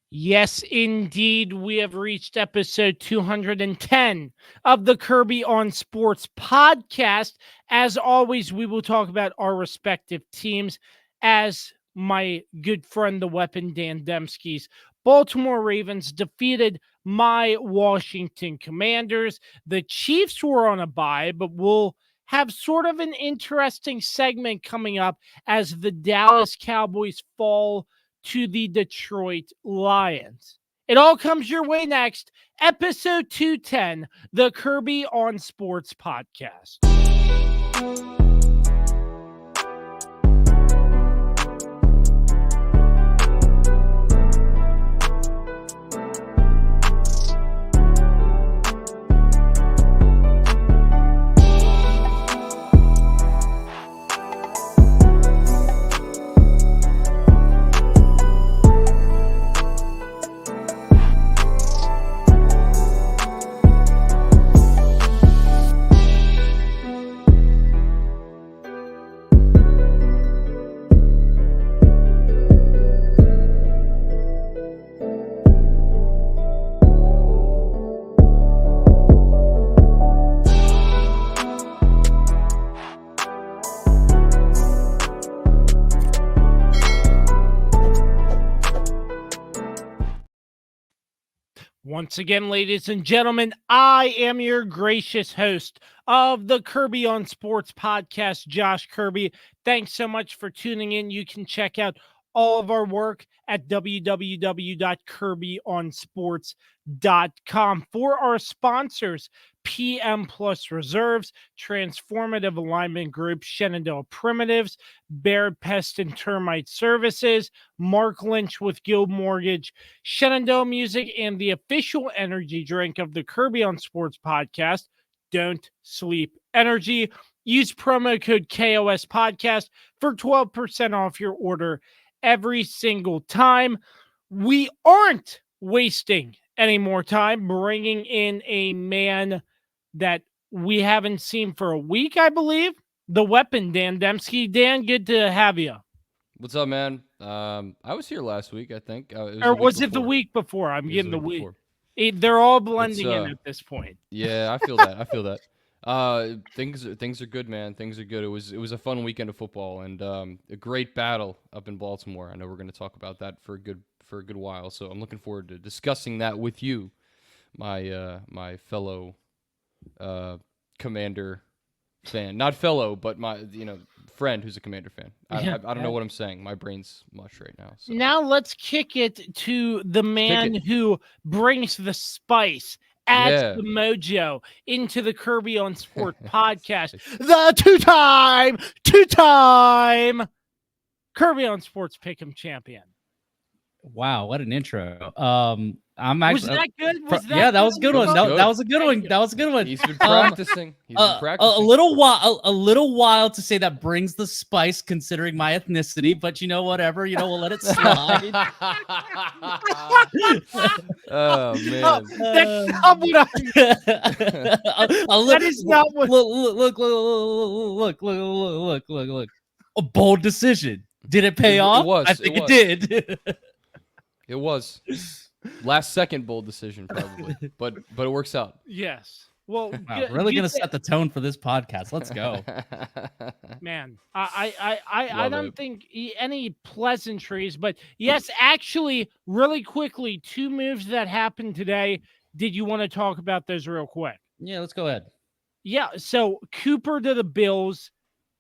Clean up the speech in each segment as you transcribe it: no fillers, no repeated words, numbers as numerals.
Yes, indeed. We have reached episode 210 of the Kirby on Sports podcast. As always, we will talk about our respective teams as my good friend, the weapon Dan Dembski's Baltimore Ravens defeated my Washington Commanders. The Chiefs were on a bye, but we'll have sort of an interesting segment coming up as the Dallas Cowboys fall to the Detroit Lions. It all comes your way next. Episode 210, the Kirby on Sports podcast. Once again, ladies and gentlemen, I am your gracious host of the Kirby on Sports podcast, Josh Kirby. Thanks so much for tuning in. You can check out all of our work at www.kirbyonsports.com. For our sponsors, PM Plus Reserves, Transformative Alignment Group, Shenandoah Primitives, Barrett, Pest, and Termite Services, Mark Lynch with Guild Mortgage, Shenandoah Music, and the official energy drink of the Kirby on Sports podcast, Don't Sleep Energy. Use promo code KOS Podcast for 12% off your order every single time. We aren't wasting any more time bringing in a man that we haven't seen for a week, I believe. The weapon, Dan Dembski. Dan, good to have you. What's up, man? I was here last week, I think. Or was it the week before? I'm getting the week. They're all blending in at this point. Yeah, I feel that. I feel that. Things are good, man. Things are good. It was a fun weekend of football and a great battle up in Baltimore. I know we're going to talk about that for a good while. So I'm looking forward to discussing that with you, my fellow Commander fan. Not fellow, but my friend who's a Commander fan. I don't know what I'm saying. My brain's mush right now. So. Now let's kick it to the man who brings the spice, adds the mojo into the Kirby on Sport podcast. The two-time Kirby on Sports PickEm champion. Wow, what an intro. I'm was actually that good? That was a good one. That was a good one. That was a good one. He's been practicing. A little while to say that brings the spice considering my ethnicity, but whatever, we'll let it slide. Oh man. That's not what that is not what look. A bold decision. Did it pay off? It was. I think it did. It was. Last second bold decision, probably, but it works out. Yes. Well, wow, really gonna set the tone for this podcast. Let's go, man. I don't think any pleasantries, but yes, actually, really quickly, two moves that happened today. Did you want to talk about those real quick? Yeah, let's go ahead. Yeah. So Cooper to the Bills.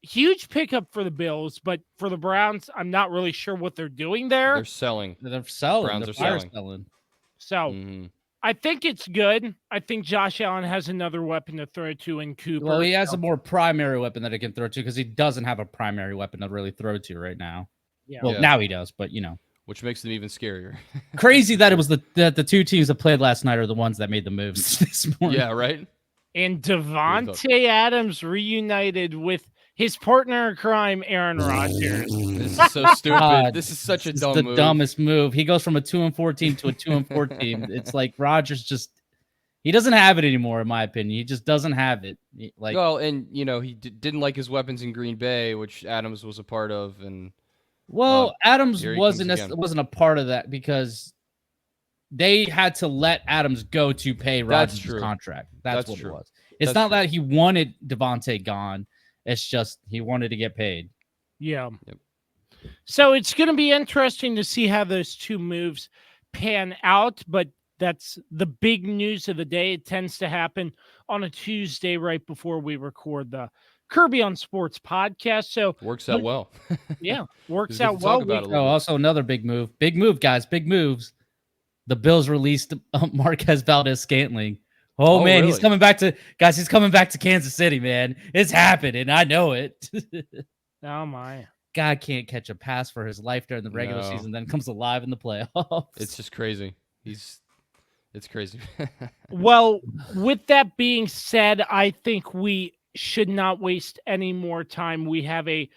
Huge pickup for the Bills, but for the Browns, I'm not really sure what they're doing there. They're selling. Browns are selling. So I think it's good. I think Josh Allen has another weapon to throw to in Cooper. Well, he has a more primary weapon that he can throw to because he doesn't have a primary weapon to really throw to right now. Yeah. Well, now he does, but which makes them even scarier. Crazy that it was the two teams that played last night are the ones that made the moves this morning. Yeah, right. And Devontae Adams reunited with his partner in crime, Aaron Rodgers. This is so stupid. This is such a dumb move. The dumbest move. He goes from a 2-4 team to a 2-4 team. It's like Rodgers he doesn't have it anymore, in my opinion. He just doesn't have it. He didn't like his weapons in Green Bay, which Adams was a part of, and Adams wasn't a part of that because they had to let Adams go to pay Rodgers' true. contract. That's what true. it was. It's That's not true. that he wanted Devontae gone. It's just he wanted to get paid. Yeah. Yep. So it's going to be interesting to see how those two moves pan out, but that's the big news of the day. It tends to happen on a Tuesday right before we record the Kirby on Sports podcast. So Works out well. yeah, works Just get out to well. talk about it a Oh, little bit. also another big move. Big move, guys. Big moves. The Bills released Marquez Valdez-Scantling. Oh man, really? he's coming back to guys. He's coming back to Kansas City, man. It's happening. I know it. Oh my. Guy can't catch a pass for his life during the regular No. season, then comes alive in the playoffs. It's just crazy. It's crazy. Well, with that being said, I think we should not waste any more time. We have a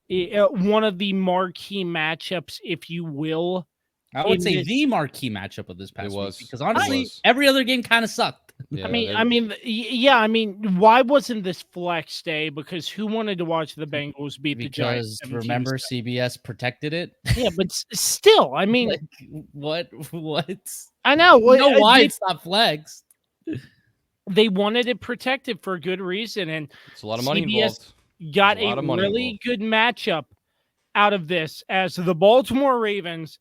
one of the marquee matchups, if you will. I would in say this- the marquee matchup of this past was. week because It honestly, was. every other game kind of sucked. Yeah, I mean, why wasn't this flex day? Because who wanted to watch the Bengals beat the Giants? Because remember, CBS protected it. Yeah, but still, I mean, Like, what? I know. You know why it's not flexed? They wanted it protected for a good reason, and it's a lot of money CBS involved. got There's a lot a of money really involved. good matchup out of this as the Baltimore Ravens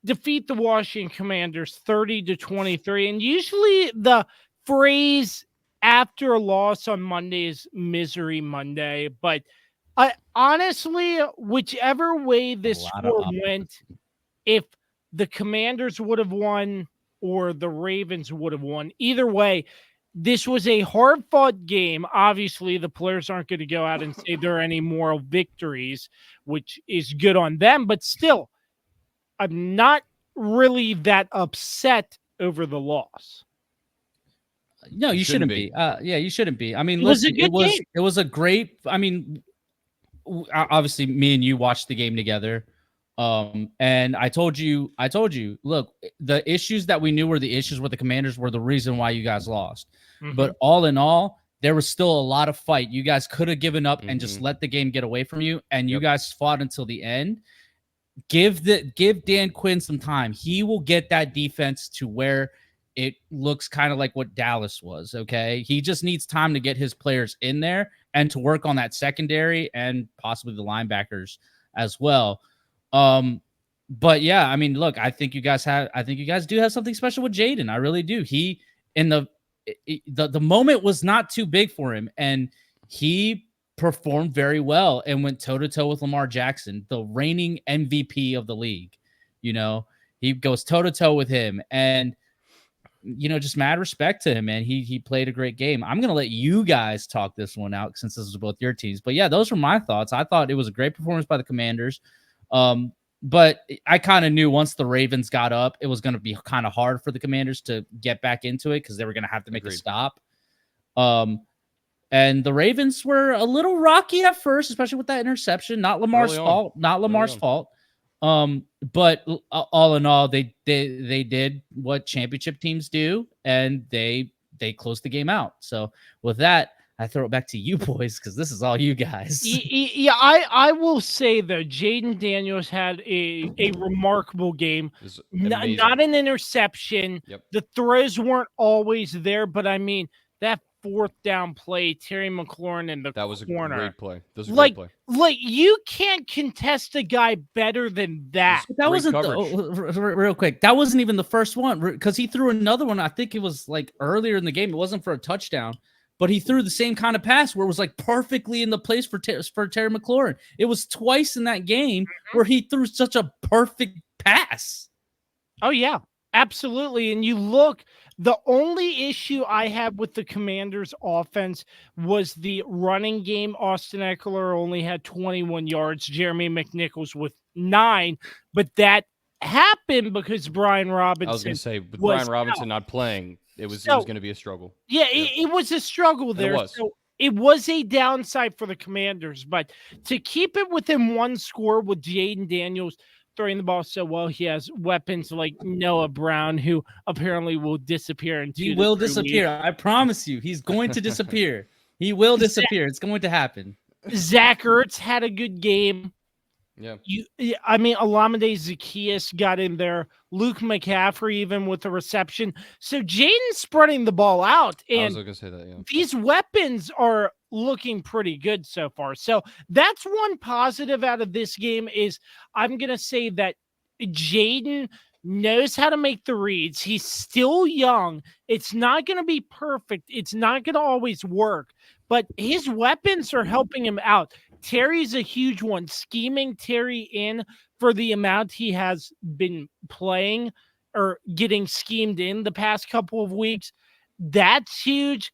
defeat the Washington Commanders 30-23. And usually the phrase after a loss on Monday is Misery Monday, but honestly, whichever way this A lot of score optimism. went, if the Commanders would have won or the Ravens would have won, either way, this was a hard-fought game. Obviously, the players aren't going to go out and say there are any moral victories, which is good on them. But still, I'm not really that upset over the loss. No, you shouldn't be. Yeah, you shouldn't be. I mean, It was a listen, good game. it was a great. I mean, obviously, me and you watched the game together. And I told you, look, the issues that we knew were the issues with the Commanders were the reason why you guys lost. But all in all, there was still a lot of fight. You guys could have given up and just let the game get away from you, and you guys fought until the end. Give Dan Quinn some time. He will get that defense to where it looks kind of like what Dallas was. Okay, he just needs time to get his players in there and to work on that secondary and possibly the linebackers as well. But yeah, I mean, look, I think you guys do have something special with Jayden. I really do. He in the moment was not too big for him, and he performed very well and went toe-to-toe with Lamar Jackson, the reigning MVP of the league. You know, he goes toe-to-toe with him, and you know, just mad respect to him, man. He played a great game. I'm gonna let you guys talk this one out since this was both your teams. But yeah, those were my thoughts. I thought it was a great performance by the Commanders. But I kind of knew once the Ravens got up, it was going to be kind of hard for the Commanders to get back into it because they were going to have to make a stop. And the Ravens were a little rocky at first, especially with that interception. Not Lamar's fault. Not Lamar's fault. But all in all, they did what championship teams do, and they closed the game out. So with that, I throw it back to you boys because this is all you guys. Yeah, I will say though, Jayden Daniels had a remarkable game. Not an interception. Yep. The throws weren't always there, but I mean that fourth down play, Terry McLaurin in the That was corner. a great play. That was a great play. Like you can't contest a guy better than that. That wasn't real quick. That wasn't even the first one because he threw another one. I think it was like earlier in the game. It wasn't for a touchdown. But he threw the same kind of pass where it was like perfectly in the place for Terry McLaurin. It was twice in that game where he threw such a perfect pass. Oh, yeah, absolutely. And you look, the only issue I had with the Commanders' offense was the running game. Austin Eckler only had 21 yards. Jeremy McNichols with 9. But that happened because Brian Robinson. I was going to say, with Brian Robinson not playing, it was going to be a struggle. Yeah, it was a struggle there. So it was a downside for the Commanders, but to keep it within one score with Jayden Daniels throwing the ball so well, he has weapons like Noah Brown, who apparently will disappear. He will disappear. I promise you, he's going to disappear. He will disappear. It's going to happen. Zach Ertz had a good game. Yeah. I mean, Olamide Zaccheaus got in there. Luke McCaffrey, even with the reception. So Jayden's spreading the ball out, I was and going to say that, yeah. these weapons are looking pretty good so far. So that's one positive out of this game is I'm going to say that Jayden knows how to make the reads. He's still young. It's not going to be perfect. It's not going to always work, but his weapons are helping him out. Terry's a huge one. Scheming Terry in for the amount he has been playing or getting schemed in the past couple of weeks, that's huge.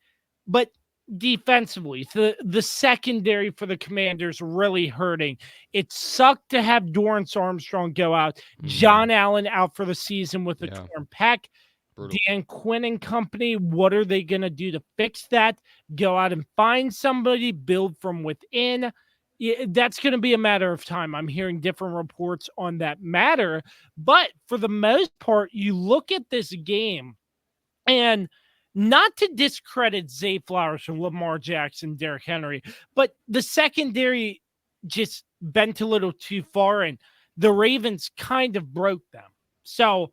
But defensively, the secondary for the Commanders really hurting. It sucked to have Dorrance Armstrong go out. John Allen out for the season with a torn pec. Brutal. Dan Quinn and company, what are they going to do to fix that? Go out and find somebody, build from within. That's going to be a matter of time. I'm hearing different reports on that matter. But for the most part, you look at this game, and not to discredit Zay Flowers from Lamar Jackson, Derrick Henry, but the secondary just bent a little too far, and the Ravens kind of broke them. So,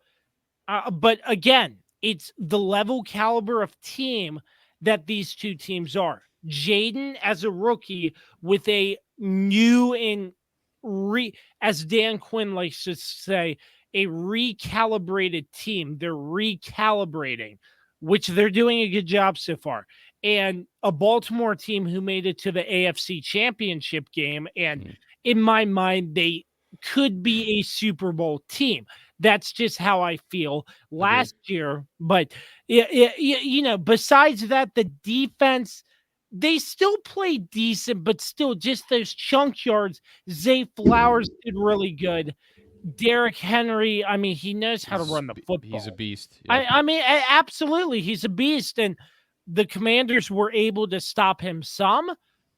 but again, it's the level caliber of team that these two teams are. Jayden as a rookie with a new and as Dan Quinn likes to say, a recalibrated team. They're recalibrating, which they're doing a good job so far. And a Baltimore team who made it to the AFC Championship game. And in my mind, they could be a Super Bowl team. That's just how I feel last year. But, besides that, the defense, they still play decent, but still just those chunk yards. Zay Flowers did really good. Derrick Henry, I mean, he knows how to run the football. He's a beast. Yeah. I mean, absolutely, he's a beast. And the Commanders were able to stop him some,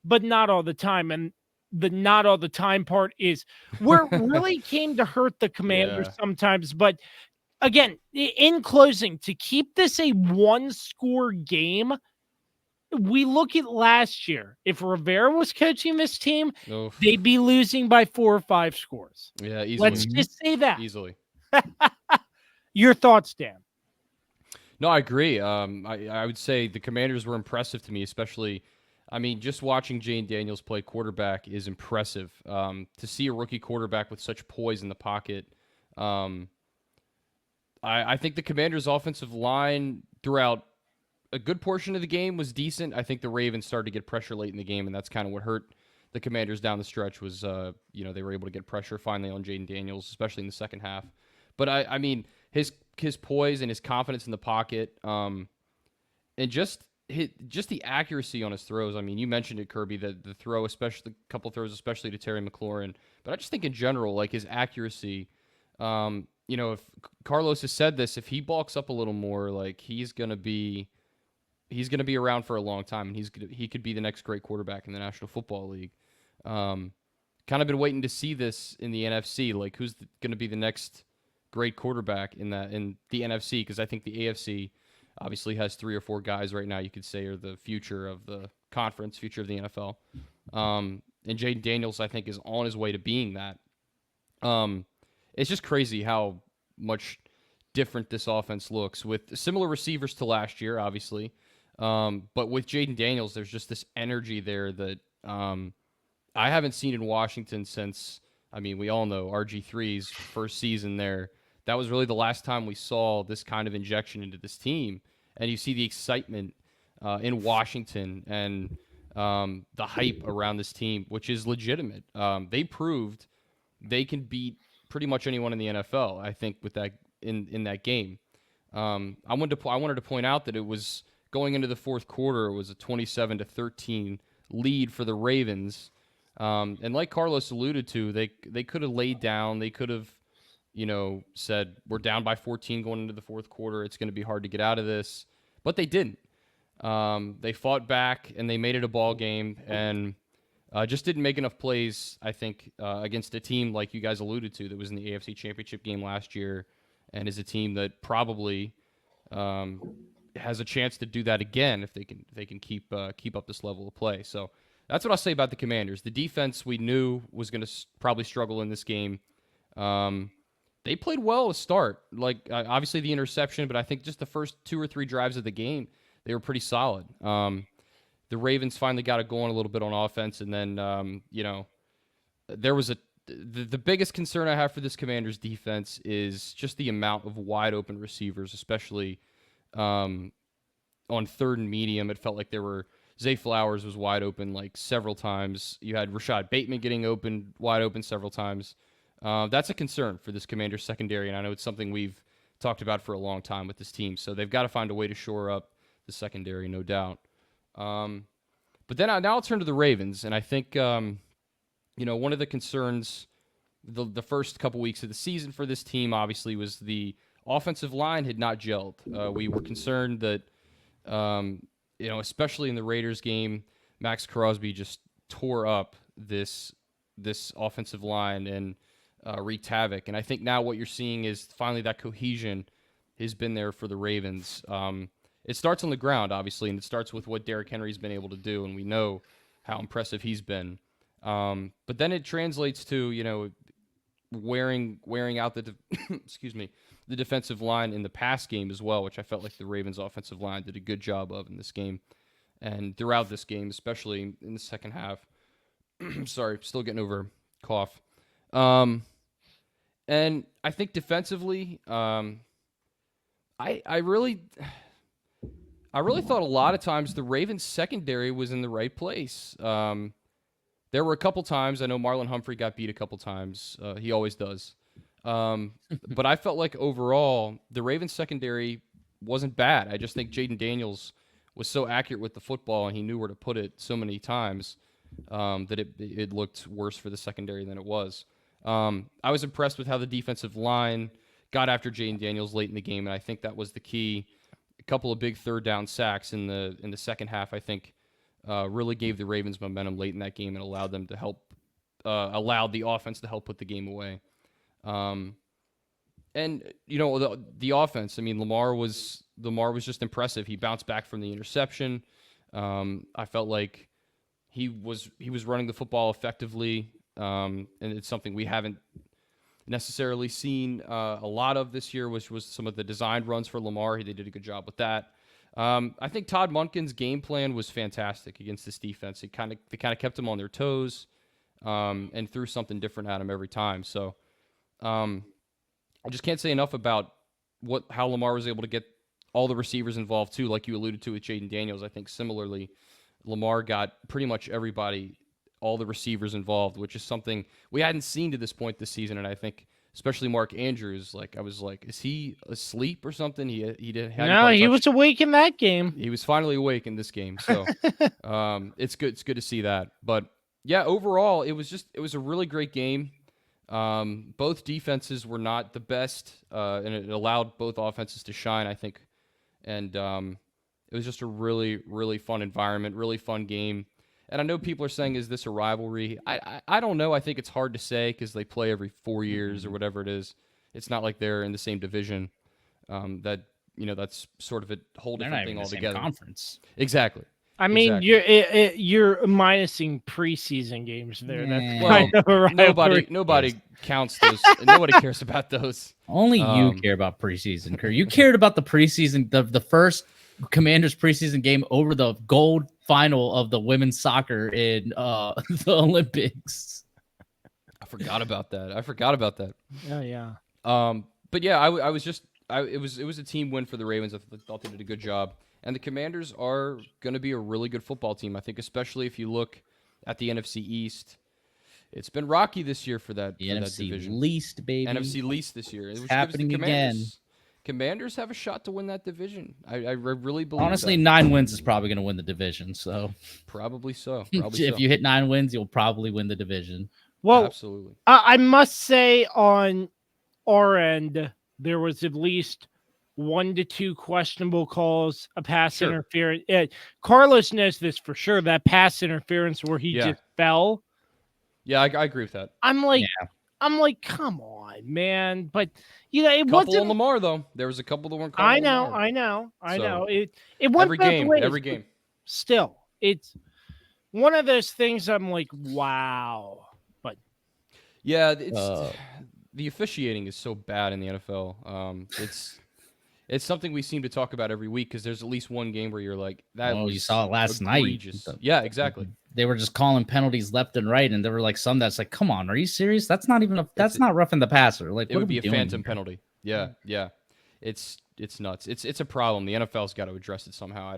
but not all the time. And the not all the time part is where it really came to hurt the Commanders sometimes. But again, in closing, to keep this a one-score game, we look at last year. If Rivera was coaching this team, they'd be losing by 4 or 5 scores. Yeah, easily. Let's just say that. Easily. Your thoughts, Dan? No, I agree. I would say the Commanders were impressive to me, especially, I mean, just watching Jayden Daniels play quarterback is impressive. To see a rookie quarterback with such poise in the pocket. I think the Commanders' offensive line throughout a good portion of the game was decent. I think the Ravens started to get pressure late in the game, and that's kind of what hurt the Commanders down the stretch was, they were able to get pressure finally on Jayden Daniels, especially in the second half. But, I mean, his poise and his confidence in the pocket, and just the accuracy on his throws. I mean, you mentioned it, Kirby, the throw, especially a couple throws, especially to Terry McLaurin. But I just think in general, like his accuracy, if Carlos has said this, if he bulks up a little more, like he's gonna be around for a long time, and he could be the next great quarterback in the National Football League. Kind of been waiting to see this in the NFC, like who's going to be the next great quarterback in the NFC, because I think the AFC obviously has 3 or 4 guys right now you could say are the future of the conference, future of the NFL. And Jayden Daniels, I think, is on his way to being that. It's just crazy how much different this offense looks with similar receivers to last year, obviously. But with Jayden Daniels, there's just this energy there that I haven't seen in Washington since, I mean, we all know RG3's first season there. That was really the last time we saw this kind of injection into this team. And you see the excitement in Washington and the hype around this team, which is legitimate. They proved they can beat pretty much anyone in the NFL, I think, with that in that game. I wanted to point out that it was going into the fourth quarter, it was a 27-13 lead for the Ravens. And like Carlos alluded to, they could have laid down. They could have, said, we're down by 14 going into the fourth quarter. It's going to be hard to get out of this. But they didn't. They fought back, and they made it a ball game, and just didn't make enough plays, I think, against a team like you guys alluded to that was in the AFC Championship game last year and is a team that probably has a chance to do that again if they can keep up this level of play. So that's what I'll say about the Commanders. The defense we knew was going to probably struggle in this game. They played well to start. Like, obviously the interception, but I think just the first 2 or 3 drives of the game, they were pretty solid. The Ravens finally got it going a little bit on offense, and then, there was the biggest concern I have for this Commanders defense is just the amount of wide open receivers, especially on 3rd and medium. It felt like Zay Flowers was wide open like several times. You had Rashad Bateman getting wide open several times. That's a concern for this Commanders secondary, and I know it's something we've talked about for a long time with this team. So they've got to find a way to shore up the secondary, no doubt. But then now I'll turn to the Ravens, and I think one of the concerns the first couple weeks of the season for this team obviously was the offensive line had not gelled. We were concerned that especially in the Raiders game, Max Crosby just tore up this offensive line and wreaked havoc. And I think now what you're seeing is finally that cohesion has been there for the Ravens. It starts on the ground, obviously, and it starts with what Derrick Henry's been able to do, and we know how impressive he's been. But then it translates to, wearing out the the defensive line in the pass game as well, which I felt like the Ravens offensive line did a good job of in this game and throughout this game, especially in the second half. Sorry, still getting over a cough. And I think defensively, I really thought a lot of times the Ravens secondary was in the right place. There were a couple times, I know Marlon Humphrey got beat a couple times. He always does. But I felt like overall, the Ravens secondary wasn't bad. I just think Jayden Daniels was so accurate with the football and he knew where to put it so many times that it looked worse for the secondary than it was. I was impressed with how the defensive line got after Jayden Daniels late in the game, and I think that was the key. A couple of big 3rd down sacks in the second half, I think, really gave the Ravens momentum late in that game and allowed them to allowed the offense to help put the game away. And the offense, I mean, Lamar was just impressive. He bounced back from the interception. I felt like he was running the football effectively, and it's something we haven't necessarily seen a lot of this year, which was some of the designed runs for Lamar. They did a good job with that. I think Todd Monken's game plan was fantastic against this defense. They kind of kept them on their toes and threw something different at them every time. So I just can't say enough about how Lamar was able to get all the receivers involved too, like you alluded to with Jayden Daniels. I think similarly, Lamar got pretty much everybody, all the receivers involved, which is something we hadn't seen to this point this season. And I think especially Mark Andrews, I was like, is he asleep or something? He was awake in that game. He was finally awake in this game. So it's good. It's good to see that. But yeah, overall, it was a really great game. Both defenses were not the best, and it allowed both offenses to shine, I think. And it was just a really, really fun environment, really fun game. And I know people are saying, is this a rivalry? I don't know. I think it's hard to say because they play every 4 years or whatever it is. It's not like they're in the same division. That's sort of a whole different thing altogether. Same conference. Exactly. I mean, you're minusing preseason games there. That's kind of a rivalry. Nobody counts those. Nobody cares about those. Only you care about preseason, Kirby. You cared about the preseason, the first Commanders preseason game over the gold final of the women's soccer in the Olympics. I forgot about that. Oh yeah. But yeah, it was a team win for the Ravens. I thought they did a good job. And the Commanders are going to be a really good football team. I think especially if you look at the NFC East. It's been rocky this year for that division. NFC least, baby. NFC least this year. It's happening again. Commanders have a shot to win that division. I really believe Honestly, that. 9 wins is probably going to win the division. So Probably so. If you hit 9 wins, you'll probably win the division. Well, absolutely. I must say on our end, there was at least 1 to 2 questionable calls, a pass interference. Carlos knows this for sure, that pass interference where he just fell. Yeah, I agree with that. I'm like, come on, man. But it wasn't on Lamar though. There was a couple that weren't called. I know. It went every game. Still, one of those things I'm like, wow. But Yeah, the officiating is so bad in the NFL. It's something we seem to talk about every week because there's at least one game where you're like, that was you saw it last egregious. night. Yeah, exactly. They were just calling penalties left and right, and there were like some that's like, come on, are you serious? That's not even that's not roughing the passer. Like, it would be a phantom penalty. Yeah. It's nuts. It's a problem. The NFL's got to address it somehow.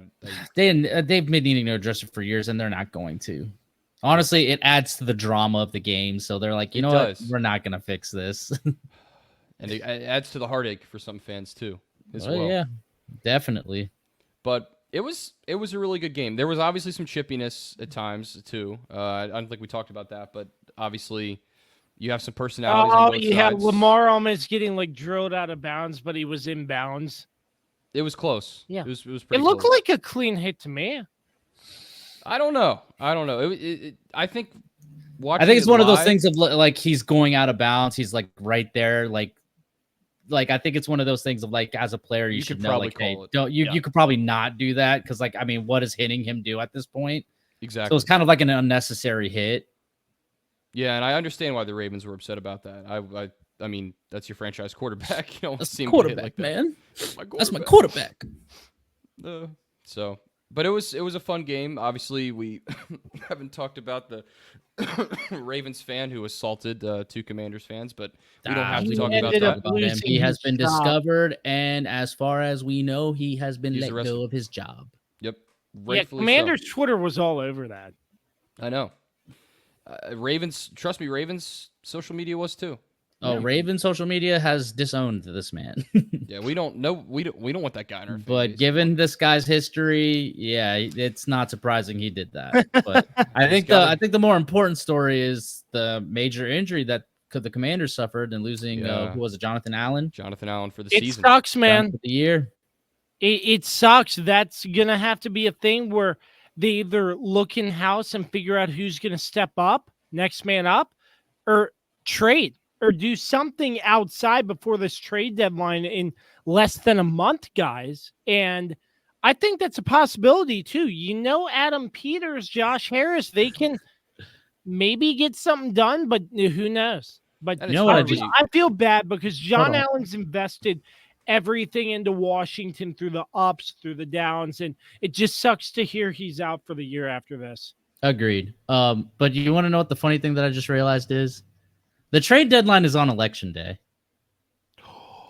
They've been needing to address it for years, and they're not going to. Honestly, it adds to the drama of the game. So they're like, you know what? We're not going to fix this. And it adds to the heartache for some fans too, as well. Yeah, definitely. But it was a really good game. There was obviously some chippiness at times too. I don't think we talked about that, but obviously you have some personalities on both sides. Had Lamar almost getting like drilled out of bounds, but he was in bounds. It was close. Yeah, it was pretty It looked close. like a clean hit to me. I don't know. I think watching. I think it's one of those live, things of like he's going out of bounds. He's like right there, like I think it's one of those things of like as a player you should know like, hey, don't you could probably not do that because like I mean, what does hitting him do at this point? Exactly. So it's kind of like an unnecessary hit. Yeah, and I understand why the Ravens were upset about that. I mean, that's your franchise quarterback. You don't see him quarterback, like that. man. That's That's my quarterback. So, but it was a fun game. Obviously, we haven't talked about the Ravens fan who assaulted two Commanders fans, but we don't have to talk about that. Him. He has been discovered, and as far as we know, he has been let go of his job. Yep. Yeah, Commanders Twitter was all over that. I know. Ravens, trust me, Ravens social media was too. Oh, Ravens social media has disowned this man. Yeah, we don't know. We don't want that guy in our face. But given this guy's history, yeah, it's not surprising he did that. But I think the more important story is the major injury that the Commanders suffered and losing who was it, Jonathan Allen? Jonathan Allen for the season. It sucks, man. For the year. It sucks. That's gonna have to be a thing where they either look in house and figure out who's gonna step up, next man up, or trade. Or do something outside before this trade deadline in less than a month, guys. And I think that's a possibility too. You know, Adam Peters, Josh Harris, they can maybe get something done, but who knows? But you know what I feel bad because John Allen's invested everything into Washington through the ups, through the downs, and it just sucks to hear he's out for the year after this. Agreed. But you want to know what the funny thing that I just realized is? The trade deadline is on election day.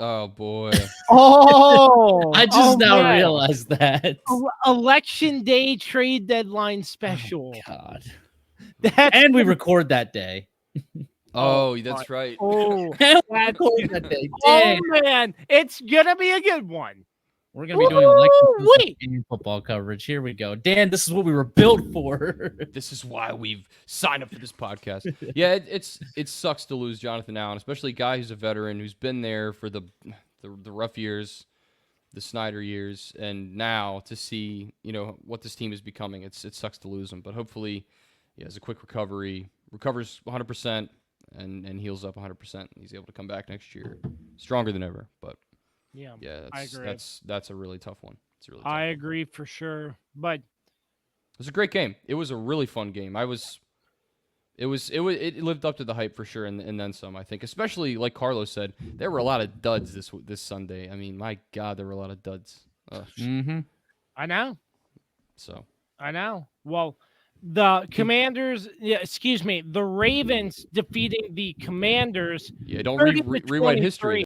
Oh, boy. I just now realized that. Election day trade deadline special. Oh, God. And we record that day. Oh, that's right. Oh, that day. Oh, man. It's going to be a good one. We're going to be doing election football coverage. Here we go. Dan, this is what we were built for. This is why we've signed up for this podcast. Yeah, it sucks to lose Jonathan Allen, especially a guy who's a veteran, who's been there for the rough years, the Snyder years, and now to see, what this team is becoming, it sucks to lose him. But hopefully he has a quick recovery, recovers 100%, and heals up 100%, and he's able to come back next year stronger than ever. But yeah, I agree. That's a really tough one. It's a really tough I agree for sure. But it was a great game. It was a really fun game. It lived up to the hype for sure, and then some. I think, especially like Carlos said, there were a lot of duds this Sunday. I mean, my God, there were a lot of duds. I know. So I know. Well, the Commanders, the Ravens defeating the Commanders. Yeah, don't rewrite history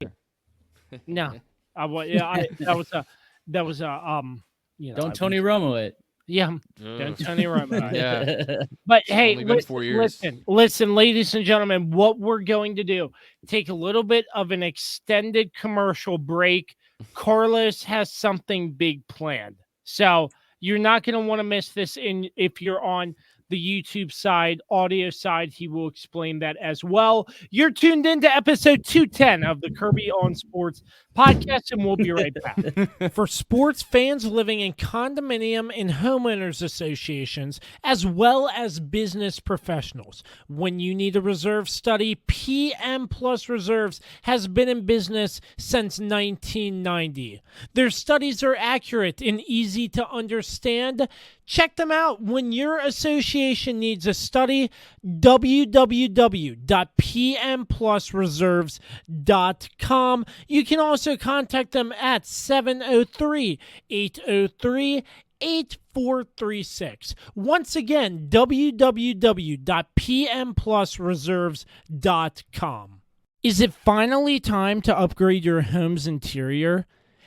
there. No. That was Don't Tony Romo it. Yeah, don't Tony Romo. Yeah. But hey, listen, ladies and gentlemen, what we're going to do, take a little bit of an extended commercial break. Carlos has something big planned. So you're not going to want to miss this. If you're on the YouTube side, audio side, he will explain that as well. You're tuned into episode 210 of the Kirby on Sports podcast, and we'll be right back. For sports fans living in condominium and homeowners associations, as well as business professionals, when you need a reserve study, PM Plus Reserves has been in business since 1990. Their studies are accurate and easy to understand. Check them out when your association needs a study. www.pmplusreserves.com. You can also contact them at 703-803-8436. Once again, www.pmplusreserves.com. Is it finally time to upgrade your home's interior?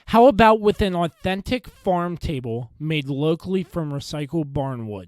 How about with an authentic farm table made locally from recycled barnwood?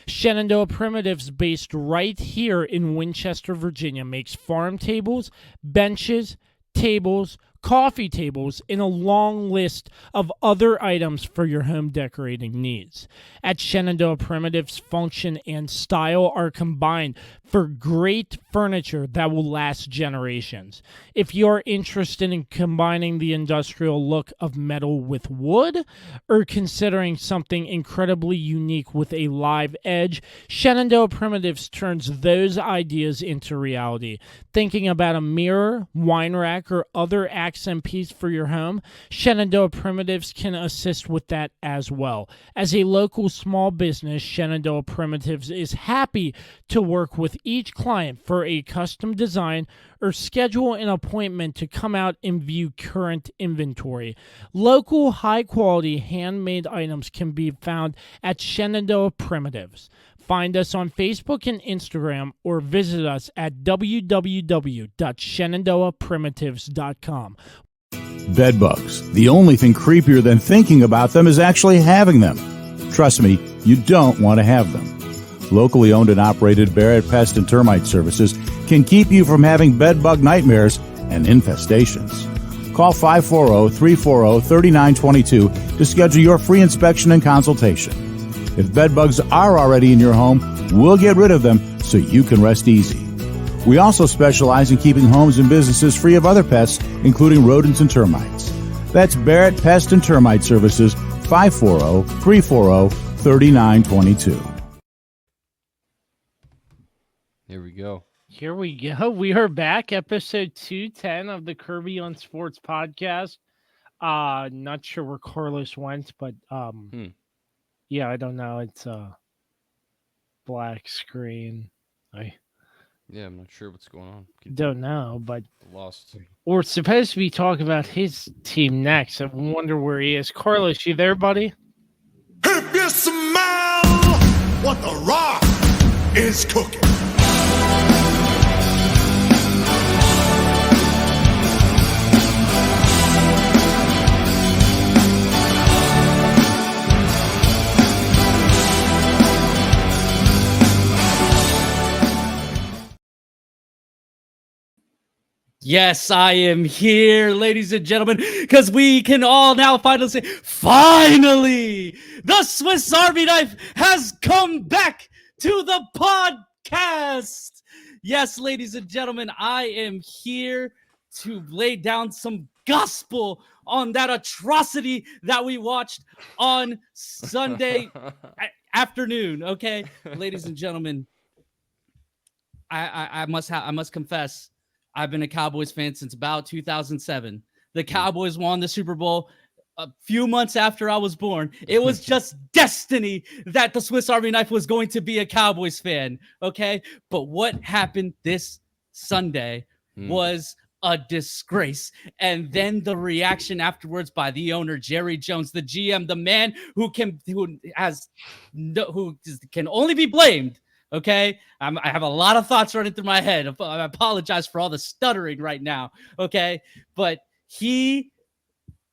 Shenandoah Primitives, based right here in Winchester, Virginia, makes farm tables, benches, tables, coffee tables, and a long list of other items for your home decorating needs. At Shenandoah Primitives, function and style are combined for great furniture that will last generations. If you're interested in combining the industrial look of metal with wood, or considering something incredibly unique with a live edge, Shenandoah Primitives turns those ideas into reality. Thinking about a mirror, wine rack, or other accent piece for your home, Shenandoah Primitives can assist with that as well. As a local small business, Shenandoah Primitives is happy to work with each client for a custom design or schedule an appointment to come out and view current inventory. Local, high-quality, handmade items can be found at Shenandoah Primitives. Find us on Facebook and Instagram or visit us at www.shenandoahprimitives.com. Bedbugs. The only thing creepier than thinking about them is actually having them. Trust me, you don't want to have them. Locally owned and operated Barrett Pest and Termite Services can keep you from having bedbug nightmares and infestations. Call 540-340-3922 to schedule your free inspection and consultation. If bedbugs are already in your home, we'll get rid of them so you can rest easy. We also specialize in keeping homes and businesses free of other pests, including rodents and termites. That's Barrett Pest and Termite Services, 540-340-3922. Here we go. Here we go. We are back, episode 210 of the Kirby on Sports podcast. Not sure where Carlos went, but yeah, I don't know. It's a black screen. Yeah, I'm not sure what's going on. Don't know, but Lost. we're supposed to be talking about his team next. I wonder where he is. Carlos, you there, buddy? If you smell what the Rock is cooking. Yes, I am here, ladies and gentlemen, because we can all now finally say, finally, the Swiss Army knife has come back to the podcast. Yes, ladies and gentlemen, I am here to lay down some gospel on that atrocity that we watched on Sunday afternoon. Okay, ladies and gentlemen, I must confess, I've been a Cowboys fan since about 2007. The Cowboys won the Super Bowl a few months after I was born. It was just destiny that the Swiss Army knife was going to be a Cowboys fan. Okay, but what happened this Sunday was a disgrace. And then the reaction afterwards by the owner, Jerry Jones, the GM, the man who can only be blamed. Okay, I have a lot of thoughts running through my head. I apologize for all the stuttering right now. Okay, but he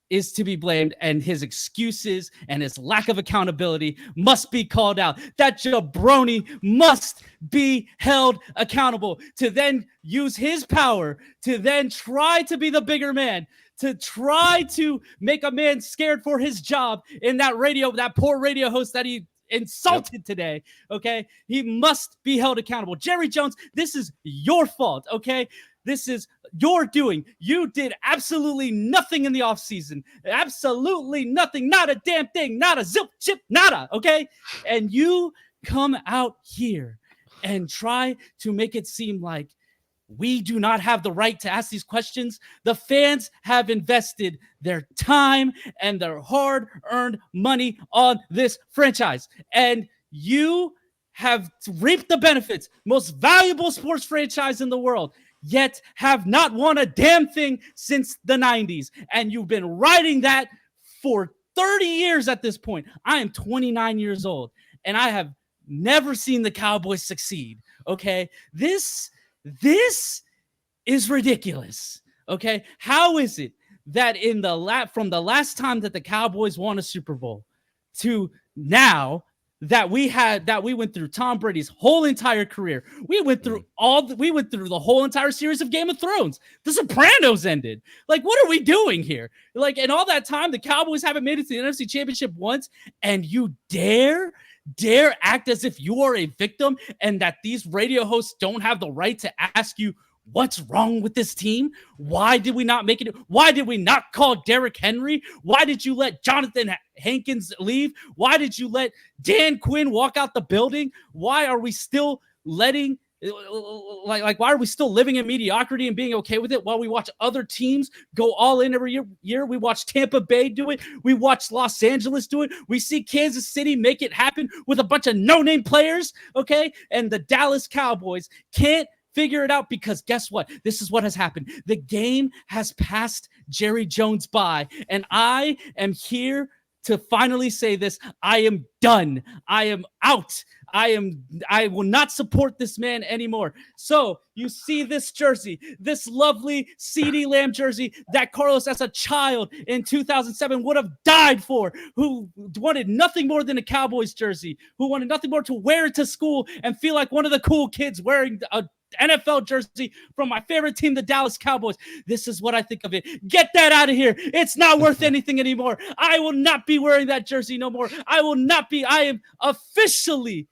is to be blamed, and his excuses and his lack of accountability must be called out. That jabroni must be held accountable to then use his power to then try to be the bigger man, to try to make a man scared for his job in that poor radio host that he insulted today. Okay, he must be held accountable. Jerry Jones, this is your fault. Okay, This is your doing. You did absolutely nothing in the offseason. Absolutely nothing. Not a damn thing. Not a zip, chip, nada. Okay? And you come out here and try to make it seem like we do not have the right to ask these questions. The fans have invested their time and their hard-earned money on this franchise. And you have reaped the benefits. Most valuable sports franchise in the world, yet have not won a damn thing since the 90s. And you've been riding that for 30 years at this point. I am 29 years old, and I have never seen the Cowboys succeed. Okay? This is ridiculous. Okay? How is it that in the from the last time that the Cowboys won a Super Bowl to now that we went through Tom Brady's whole entire career, we went through the whole entire series of Game of Thrones. The Sopranos ended. Like, what are we doing here? Like, in all that time, the Cowboys haven't made it to the NFC Championship once, and you dare act as if you are a victim and that these radio hosts don't have the right to ask you what's wrong with this team? Why did we not make it? Why did we not call Derrick Henry? Why did you let Jonathan Hankins leave? Why did you let Dan Quinn walk out the building? Why are we still letting why are we still living in mediocrity and being okay with it while we watch other teams go all in every year? We watch Tampa Bay do it. We watch Los Angeles do it. We see Kansas City make it happen with a bunch of no-name players, okay? And the Dallas Cowboys can't figure it out because guess what? This is what has happened. The game has passed Jerry Jones by, and I am here to finally say this. I am done. I am out. I will not support this man anymore. So you see this jersey, this lovely CeeDee Lamb jersey that Carlos as a child in 2007 would have died for, who wanted nothing more than a Cowboys jersey, who wanted nothing more to wear it to school and feel like one of the cool kids wearing a NFL jersey from my favorite team, the Dallas Cowboys. This is what I think of it. Get that out of here. It's not worth anything anymore. I will not be wearing that jersey no more. I am officially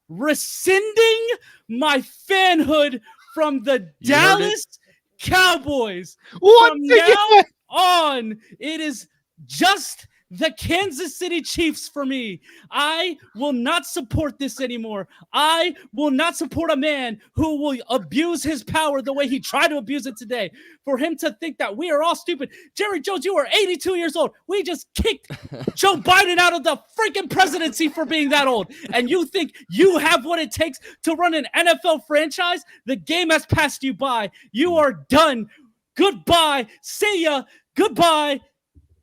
rescinding my fanhood from the Dallas Cowboys. From now on, it is just the Kansas City Chiefs for me. I will not support this anymore. I will not support a man who will abuse his power the way he tried to abuse it today. For him to think that we are all stupid. Jerry Jones, you are 82 years old. We just kicked Joe Biden out of the freaking presidency for being that old. And you think you have what it takes to run an NFL franchise? The game has passed you by. You are done. Goodbye. See ya. Goodbye.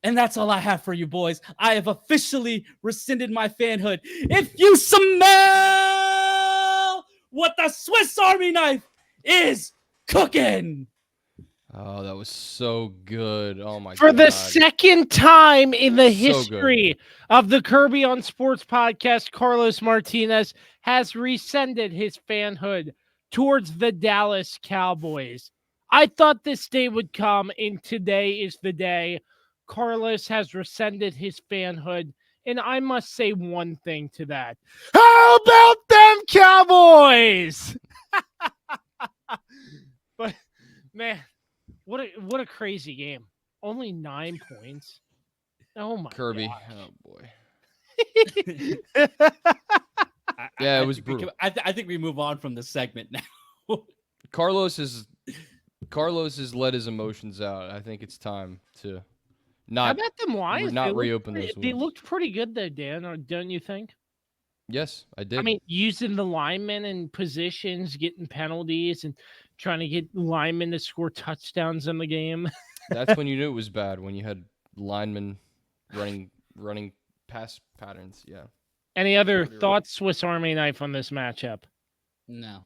And that's all I have for you, boys. I have officially rescinded my fanhood. If you smell what the Swiss Army knife is cooking. Oh, that was so good. Oh, my God. For the second time in the So history of the Kirby on Sports podcast, Carlos Martinez has rescinded his fanhood towards the Dallas Cowboys. I thought this day would come, and today is the day. Carlos has rescinded his fanhood, and I must say one thing to that. How about them Cowboys? But, man, what a crazy game. Only 9 points. Oh, my Kirby. gosh. Oh, boy. Yeah, it was brutal. I think we move on from this segment now. Carlos has let his emotions out. I think it's time to How about them Lions? not reopen those They wounds. looked pretty good though, Dan, don't you think? Yes, I did. I mean, using the linemen in positions, getting penalties, and trying to get linemen to score touchdowns in the game. That's when you knew it was bad, when you had linemen running pass patterns. Yeah. Any other You're right. thoughts, Swiss Army knife, on this matchup? No.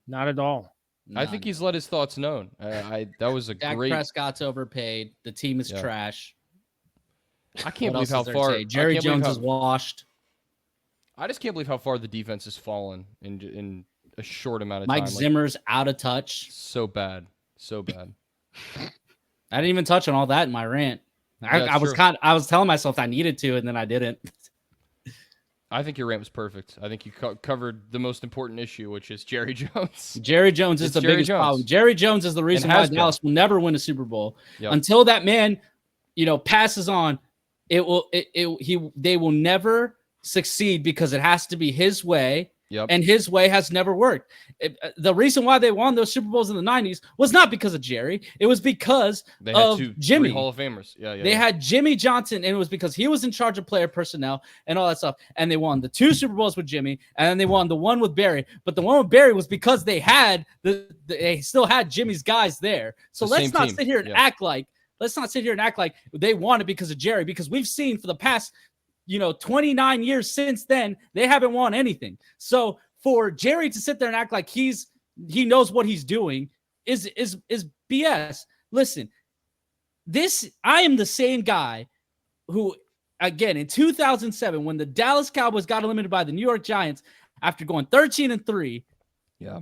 Not at all. I think he's let his thoughts known. That was a Dak great. Prescott's overpaid. The team is Yeah. trash. I can't What believe else how is there to far say? Jerry Jones is washed. I just can't believe how far the defense has fallen in a short amount of Mike time. Zimmer's out of touch. So bad. So bad. I didn't even touch on all that in my rant. Yeah, I was true. I was telling myself I needed to, and then I didn't. I think your rant was perfect. I think you covered the most important issue, which is Jerry Jones. Jerry Jones is It's the Jerry biggest Jones. problem. Jerry Jones is the reason why has been. Dallas will never win a Super Bowl. Yep. Until that man, passes on. They will never succeed because it has to be his way. Yep. And his way has never worked. The reason why they won those Super Bowls in the 90s was not because of Jerry. It was because They had of Jimmy. 3 Hall of Famers. They had Jimmy Johnson, and it was because he was in charge of player personnel and all that stuff. And they won the 2 Super Bowls with Jimmy, and then they won the one with Barry. But the one with Barry was because they had they still had Jimmy's guys there. So let's not sit here and act like they won it because of Jerry, because we've seen for the past 29 years since then, they haven't won anything. So for Jerry to sit there and act like he knows what he's doing is BS. Listen, I am the same guy who, again, in 2007, when the Dallas Cowboys got eliminated by the New York Giants after going 13-3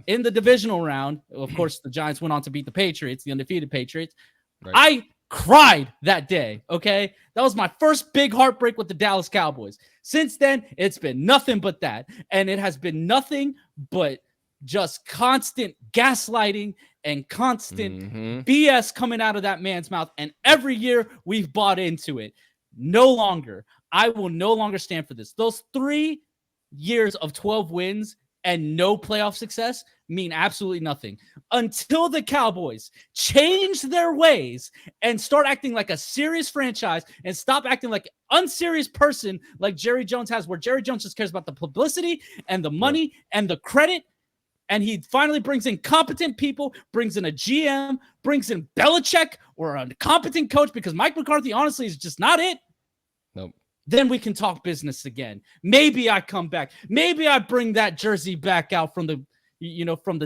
in the divisional round, of course, the Giants went on to beat the Patriots, the undefeated Patriots. Right. I cried that day, okay? That was my first big heartbreak with the Dallas Cowboys. Since then, it's been nothing but that. And it has been nothing but just constant gaslighting and constant BS coming out of that man's mouth. And every year, we've bought into it. I will no longer stand for this. Those 3 years of 12 wins and no playoff success mean absolutely nothing until the Cowboys change their ways and start acting like a serious franchise and stop acting like an unserious person like Jerry Jones has, where Jerry Jones just cares about the publicity and the money and the credit. And he finally brings in competent people, brings in a GM, brings in Belichick or a competent coach, because Mike McCarthy, honestly, is just not it. Nope. Then we can talk business again. Maybe I come back. Maybe I bring that jersey back out from the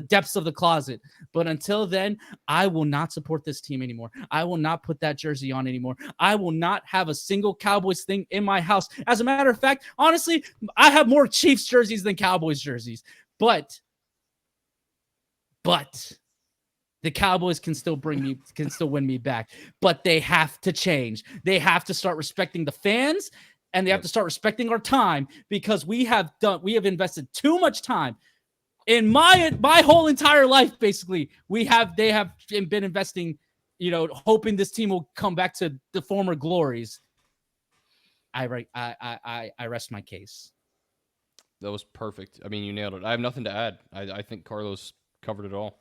depths of the closet. But until then, I will not support this team anymore. I will not put that jersey on anymore. I will not have a single Cowboys thing in my house. As a matter of fact, honestly, I have more Chiefs jerseys than Cowboys jerseys. But the Cowboys can still win me back. But they have to change. They have to start respecting the fans, and they have to start respecting our time, because we have invested too much time. In my whole entire life, basically, they have been investing, hoping this team will come back to the former glories. I rest my case. That was perfect. I mean, you nailed it. I have nothing to add. I think Carlos covered it all.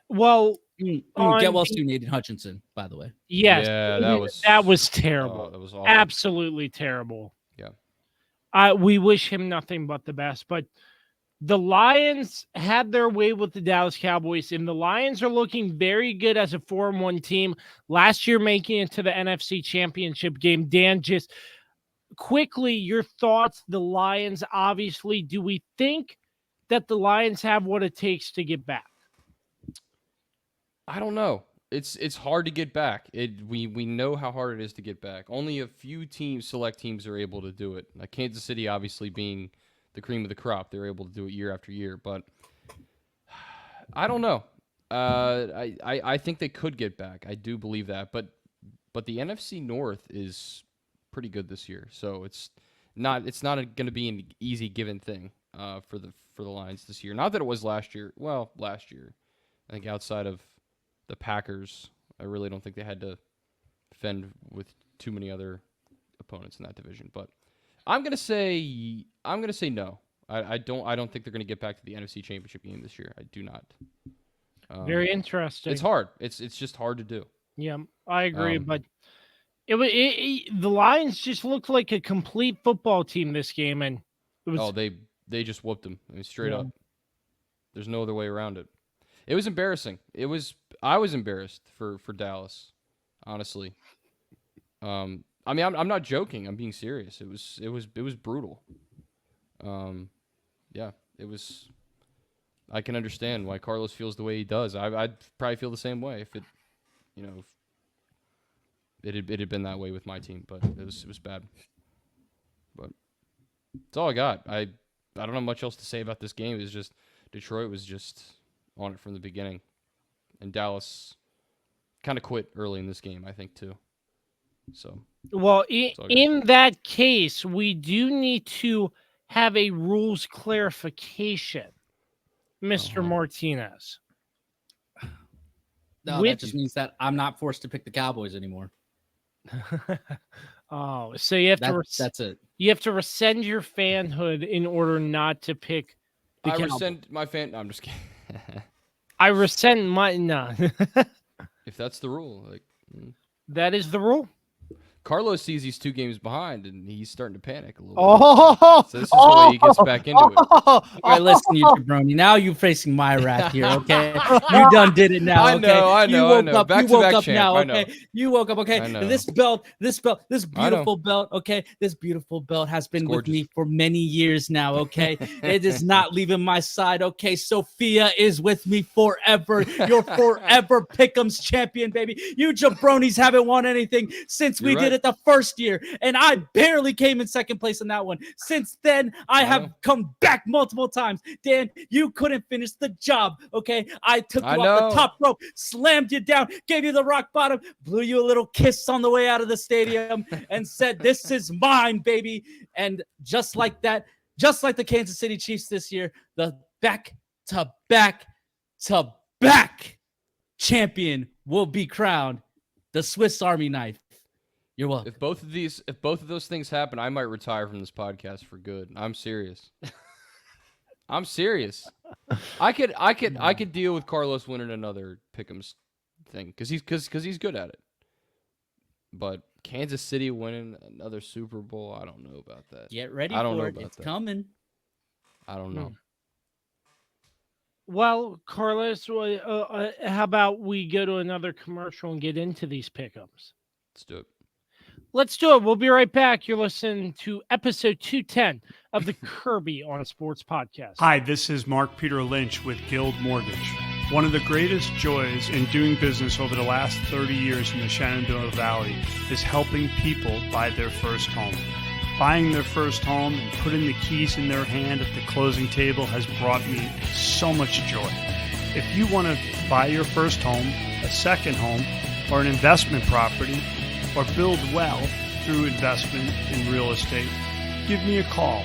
Well, get well soon, Aiden Hutchinson, by the way. Yes. Yeah, that was terrible. That was awful. Absolutely terrible. Yeah. We wish him nothing but the best, but the Lions had their way with the Dallas Cowboys, and the Lions are looking very good as a 4-1 team. Last year, making it to the NFC Championship game. Dan, just quickly, your thoughts, the Lions, obviously, do we think that the Lions have what it takes to get back? I don't know. It's hard to get back. We know how hard it is to get back. Only a few select teams are able to do it. Like Kansas City, obviously being the cream of the crop, they're able to do it year after year. But I don't know. I think they could get back. I do believe that. But the NFC North is pretty good this year, so it's not going to be an easy given thing for the Lions this year. Not that it was last year. Well, last year, I think outside of the Packers, I really don't think they had to fend with too many other opponents in that division. But I'm gonna say no. I don't think they're gonna get back to the NFC Championship game this year. I do not. Very interesting. It's hard. It's just hard to do. Yeah, I agree. But the Lions just looked like a complete football team this game, and it was. They just whooped them. I mean, straight up. There's no other way around it. It was embarrassing. I was embarrassed for Dallas, honestly. I mean, I'm not joking. I'm being serious. It was brutal. Yeah, it was. I can understand why Carlos feels the way he does. I'd probably feel the same way if it had been that way with my team. But it was bad. But that's all I got. I don't have much else to say about this game. It's just Detroit was just on it from the beginning, and Dallas kind of quit early in this game, I think, too. So, well, in that case, we do need to have a rules clarification, Mr. Martinez. No, that just means that I'm not forced to pick the Cowboys anymore. Oh, so you have That's it. You have to rescind your fanhood in order not to pick the I Cowboys. rescind my fan. No, I'm just kidding. I rescind my no. If that's the rule, like That is the rule. Carlos sees he's 2 games behind and he's starting to panic a little Oh, bit. So this is the way he gets back into it. All right, listen, you jabroni. Now you're facing my wrath here, okay? You done did it now, I okay? know, I You know, I woke know. up, Back you to woke back up champ, now, I know. okay? You woke up, okay? I know. And this beautiful belt, okay? This beautiful belt has been with me for many years now, okay? It is not leaving my side, okay? Sophia is with me forever. You're forever Pick'em's champion, baby. You jabronis haven't won anything since we did it the first year, and I barely came in second place in that one. Since then, I have come back multiple times. Dan, you couldn't finish the job, okay? I took you off the top rope, slammed you down, gave you the rock bottom, blew you a little kiss on the way out of the stadium, and said, "This is mine, baby." And just like that, just like the Kansas City Chiefs this year, the back-to-back champion will be crowned the Swiss Army knife. You're welcome. If both of those things happen, I might retire from this podcast for good. I'm serious. I'm serious. I could deal with Carlos winning another Pick'em's thing because he's good at it. But Kansas City winning another Super Bowl, I don't know about that. Get ready I don't for know it. about It's that. coming. I don't know. Well, Carlos, how about we go to another commercial and get into these pick'ems? Let's do it. Let's do it. We'll be right back. You're listening to episode 210 of the Kirby on Sports podcast. Hi, this is Mark Peter Lynch with Guild Mortgage. One of the greatest joys in doing business over the last 30 years in the Shenandoah Valley is helping people buy their first home. Buying their first home and putting the keys in their hand at the closing table has brought me so much joy. If you want to buy your first home, a second home, or an investment property, or build wealth through investment in real estate, give me a call.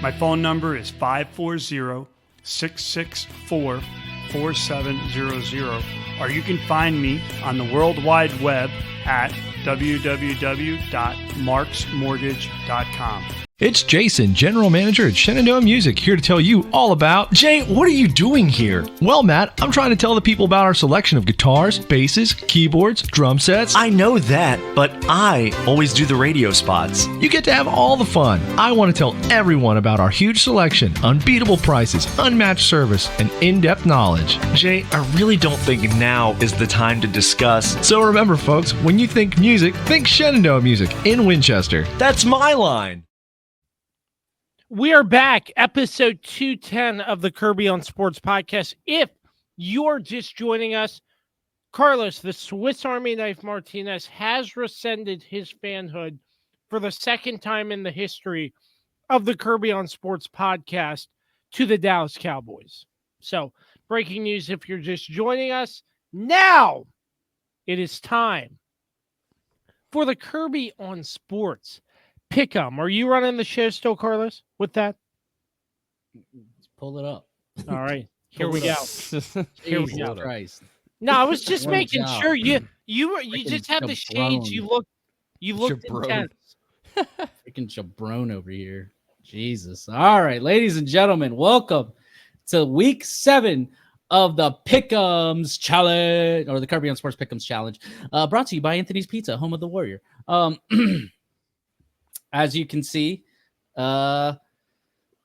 My phone number is 540-664-4700, or you can find me on the World Wide Web at www.marksmortgage.com. It's Jason, General Manager at Shenandoah Music, here to tell you all about... Jay, what are you doing here? Well, Matt, I'm trying to tell the people about our selection of guitars, basses, keyboards, drum sets. I know that, but I always do the radio spots. You get to have all the fun. I want to tell everyone about our huge selection, unbeatable prices, unmatched service, and in-depth knowledge. Jay, I really don't think now is the time to discuss. So remember, folks, when you think music, think Shenandoah Music in Winchester. That's my line. We are back, episode 210 of the Kirby on Sports podcast. If you're just joining us, Carlos, the Swiss Army Knife Martinez, has rescinded his fanhood for the second time in the history of the Kirby on Sports podcast to the Dallas Cowboys. So, breaking news if you're just joining us. Now, it is time for the Kirby on Sports Pick'em. Are you running the show still, Carlos, with that? Let's pull it up. All right. Here we go. Here we go. Christ. No, I was just One making job. sure you Freaking just had the shades. jabron. You looked Jabron. intense. Freaking jabron over here. Jesus. All right, ladies and gentlemen, welcome to week 7 of the Pick'ems Challenge, or the Kirby on Sports Pick'ems Challenge, brought to you by Anthony's Pizza, home of the Warrior. As you can see,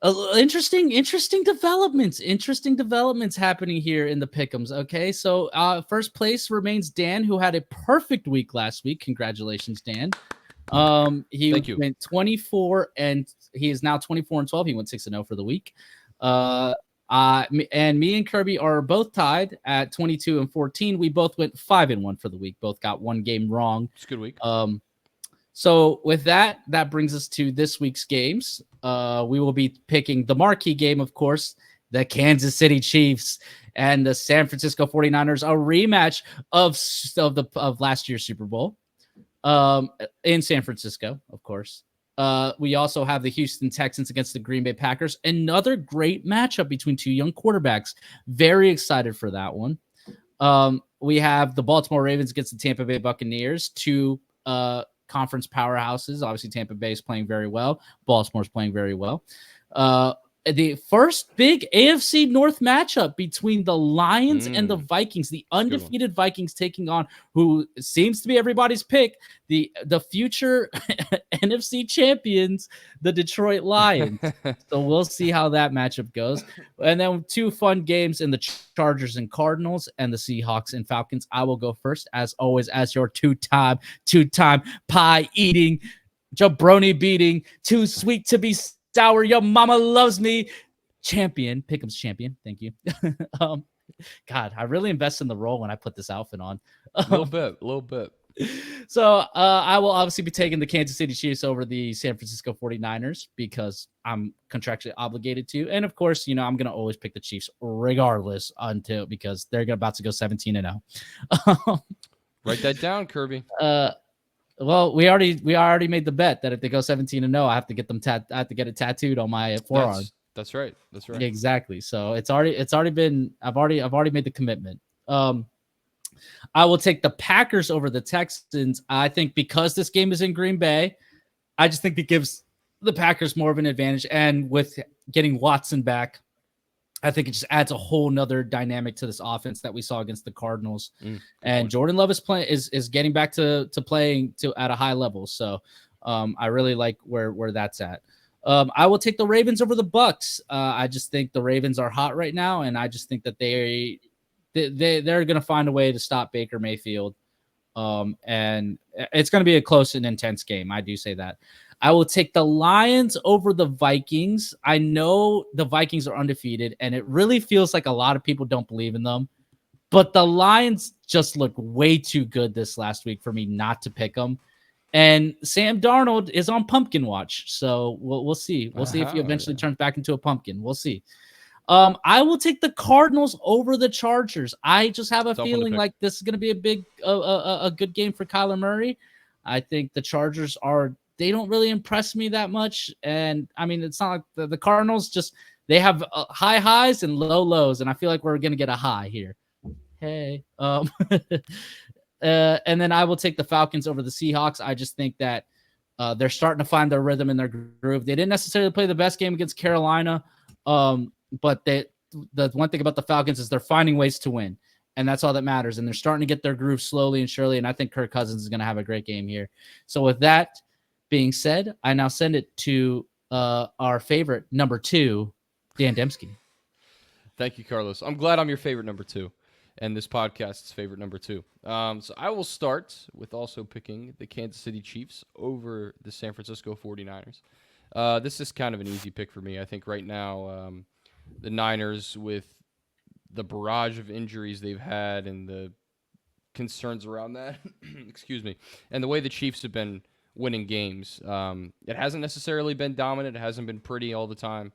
interesting developments happening here in the Pick'ems. Okay, so first place remains Dan, who had a perfect week last week. Congratulations, Dan. He Thank you. went 24, and he is now 24-12. He went 6-0 for the week. And me and Kirby are both tied at 22-14. We both went 5-1 for the week. Both got one game wrong. It's a good week. So with that brings us to this week's games. We will be picking the marquee game, of course, the Kansas City Chiefs and the San Francisco 49ers, a rematch of last year's Super Bowl in San Francisco, of course. We also have the Houston Texans against the Green Bay Packers. Another great matchup between two young quarterbacks. Very excited for that one. We have the Baltimore Ravens against the Tampa Bay Buccaneers, two conference powerhouses. Obviously, Tampa Bay is playing very well. Baltimore's playing very well. The first big AFC North matchup between the Lions and the Vikings, the undefeated Vikings taking on who seems to be everybody's pick, the future NFC champions, the Detroit Lions. So we'll see how that matchup goes. And then two fun games in the Chargers and Cardinals and the Seahawks and Falcons. I will go first, as always, as your two-time pie eating, jabroni beating, too sweet to be sour, your mama loves me champion, Pick'em's champion. Thank you. God, I really invest in the role when I put this outfit on. A little bit. So I will obviously be taking the Kansas City Chiefs over the San Francisco 49ers because I'm contractually obligated to. And of course, I'm going to always pick the Chiefs regardless because they're about to go 17-0. Write that down, Kirby. Well, we already made the bet that if they go 17-0, I have to get them I have to get it tattooed on my forearm. That's right. Exactly. So it's already been. I've already made the commitment. I will take the Packers over the Texans. I think because this game is in Green Bay, I just think it gives the Packers more of an advantage. And with getting Watson back, I think it just adds a whole nother dynamic to this offense that we saw against the Cardinals. And Jordan Love is getting back to playing at a high level. So I really like where that's at. I will take the Ravens over the Bucks. I just think the Ravens are hot right now, and I just think that they're going to find a way to stop Baker Mayfield. And it's going to be a close and intense game. I do say that. I will take the Lions over the Vikings. I know the Vikings are undefeated, and it really feels like a lot of people don't believe in them. But the Lions just look way too good this last week for me not to pick them. And Sam Darnold is on pumpkin watch, so we'll see. We'll see if he eventually turns back into a pumpkin. We'll see. I will take the Cardinals over the Chargers. I just have a feeling like this is going to be a good game for Kyler Murray. I think the Chargers they don't really impress me that much. And I mean, it's not like the Cardinals they have high highs and low lows. And I feel like we're going to get a high here. Hey. And then I will take the Falcons over the Seahawks. I just think that they're starting to find their rhythm and their groove. They didn't necessarily play the best game against Carolina. But the one thing about the Falcons is they're finding ways to win. And that's all that matters. And they're starting to get their groove slowly and surely. And I think Kirk Cousins is going to have a great game here. So with that being said, I now send it to our favorite number 2, Dan Dembski. Thank you, Carlos. I'm glad I'm your favorite number 2 and this podcast's favorite number 2. So I will start with also picking the Kansas City Chiefs over the San Francisco 49ers. This is kind of an easy pick for me. I think right now the Niners, with the barrage of injuries they've had and the concerns around that, excuse me, and the way the Chiefs have been winning games, it hasn't necessarily been dominant. It hasn't been pretty all the time,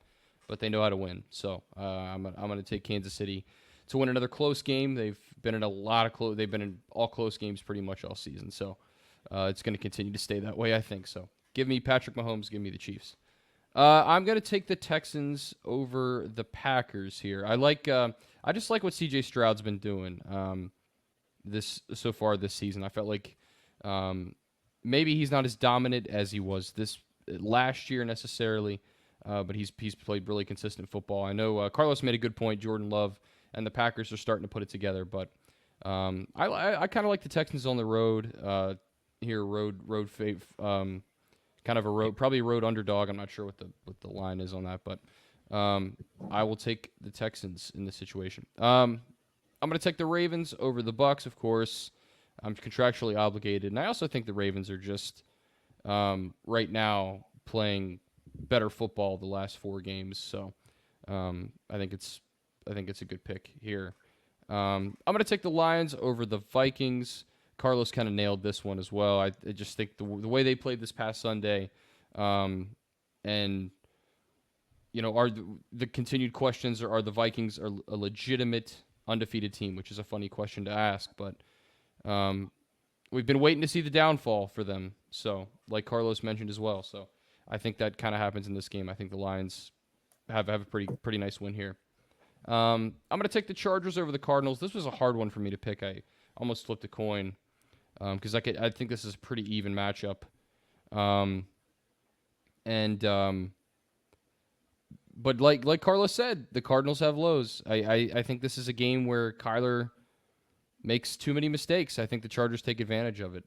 but they know how to win. So I'm going to take Kansas City to win another close game. They've been in they've been in all close games pretty much all season. So it's going to continue to stay that way, I think. So give me Patrick Mahomes, give me the Chiefs. I'm going to take the Texans over the Packers here. I just like what CJ Stroud's been doing so far this season. I felt like maybe he's not as dominant as he was this last year necessarily, but he's played really consistent football. I know Carlos made a good point. Jordan Love and the Packers are starting to put it together, but I kind of like the Texans on the road here. Kind of probably a road underdog. I'm not sure what the line is on that, but I will take the Texans in this situation. I'm going to take the Ravens over the Bucks, of course. I'm contractually obligated, and I also think the Ravens are just right now playing better football the last 4 games. So I think it's a good pick here. I'm going to take the Lions over the Vikings. Carlos kind of nailed this one as well. I just think the way they played this past Sunday, and are the continued questions are the Vikings a legitimate undefeated team, which is a funny question to ask, but we've been waiting to see the downfall for them. So, like Carlos mentioned as well. So, I think that kind of happens in this game. I think the Lions have a pretty nice win here. I'm going to take the Chargers over the Cardinals. This was a hard one for me to pick. I almost flipped a coin because I think this is a pretty even matchup. But like Carlos said, the Cardinals have lows. I think this is a game where Kyler makes too many mistakes. I think the Chargers take advantage of it.